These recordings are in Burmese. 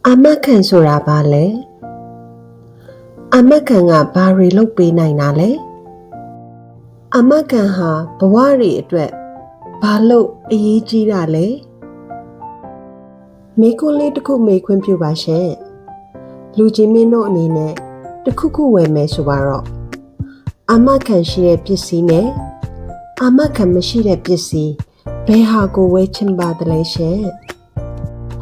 အာမခံဆိုတာဘာလဲအာမခံကဘာတွေလုပ်ပေးနိုင်တာလဲအာမခံဟာဘဝတွေအတွက်ဘာလို့အရေးကြီးတာလဲမေးခွန်းလေးတစ်ခုမေးခွင့်ပြုပါရှင်လူချင်းမင်းတို့အနေနဲ့တစ်ခုခုဝယ်မယ်ဆိုပါတော့အာမခံရှိတဲ့ပစ္စည်းနဲ့အာမခံမရှိတဲ့ပစ္စည်းဘယ်ဟာကိုဝယ်ချင်ပါသလဲရှင်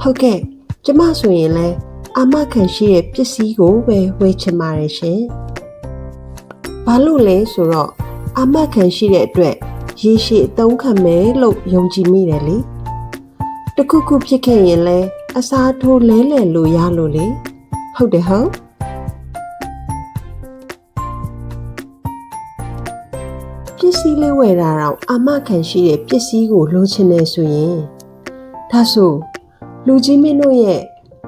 ဟုတ်ကဲ့ကျမဆိုရင်လဲအာမခံရှိတဲ့ပစ္စည်းကိုပဲဝယ်ချင်ပါတယ်ရှင်။ဘာလို့လဲဆိုတော့အာမခံရှိတဲ့အတွက်ရေရှည်အသုံးခံမယ်လို့ယုံကြည်မိတယ်လေ။တခုခုဖြစ်ခဲ့ရင်လဲအစားထိုးလဲလှယ်လို့ရလို့လေ။ဟုတ်တယ်ဟုတ်။ပစ္စည်းလေးဝယ်တာတော့အာမခံရှိတဲ့ပစ္စည်းကိုလိုချင်နေဆိုရင်ဒါဆိုလူကြီးမင်းတို့ရဲ့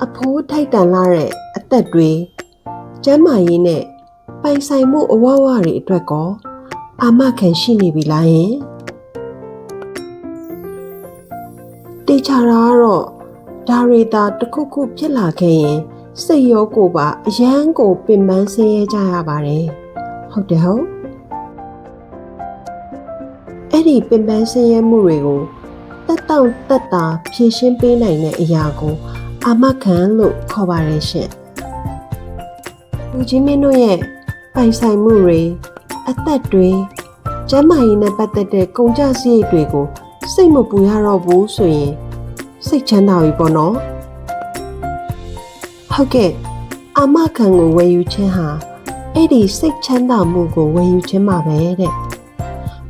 အဖိုးထိုက်တန်လာတဲ့အသက်တွေကျန်းမာရေးနဲ့ပိုင်ဆိုင်မှုအဝဝတွေအတွက်ကောအာမခံရှိနေပြီလားယင်တေချာတာကတော့ဒါရီတာတစ်ခုခုဖြစ်လာခဲ့ရင်စိတ်ရောကိုယ်ပါအယမ်းကိုပင်ပန်းဆင်းရဲကြရပါတယ်ဟုတ်တယ်ဟုတ်အဲ့ဒီပင်ပန်းဆင်းရဲမှုတွေကိုတက်တောင့်တက်တာဖြည့်ရှင်းပေးနိုင်တဲ့အရာကိုအာမခံလို့ခေါ်ပါတယ်ရှင်လူကြီးမင်းတို့ရဲ့ပိုင်ဆိုင်မှုတွေအသက်တွေကျန်းမာရေးနဲ့ပတ်သက်တဲ့ကုန်ကျစရိတ်တွေကိုစိတ်မပူရတော့ဘူးဆိုရင်စိတ်ချမ်းသာပြီပေါ့နော်ဟုတ်ကဲ့အာမခံကိုဝယ်ယူခြင်းဟာအဲ့ဒီစိတ်ချမ်းသာမှုကိုဝယ်ယူခြင်းပါပဲတဲ့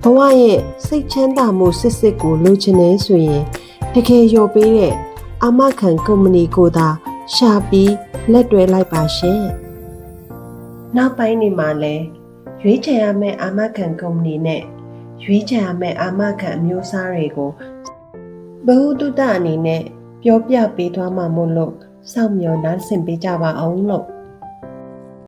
ဘဝရဲ့စိတ်ချမ်းသာမှုစစ်စစ်ကိုလိုချင်နေဆိုရင်တကယ်ရောပေးတဲ့အာမခံကုမ္ပဏီကိုသာရှာပြီးလက်တွဲလိုက်ပါရှင်နောက်ပိုင်းနေမှာလဲရွေးချယ်ရမယ့်အာမခံကုမ္ပဏီနဲ့ရွေးချယ်ရမယ့်အာမခံအမျိုးအစားတွေကိုဘဟုတုတအနေနဲ့ပြောပြပေးသွားမှာမို့လို့စောင့်မျှော်နားဆင်ပေးကြပါအောင်လို့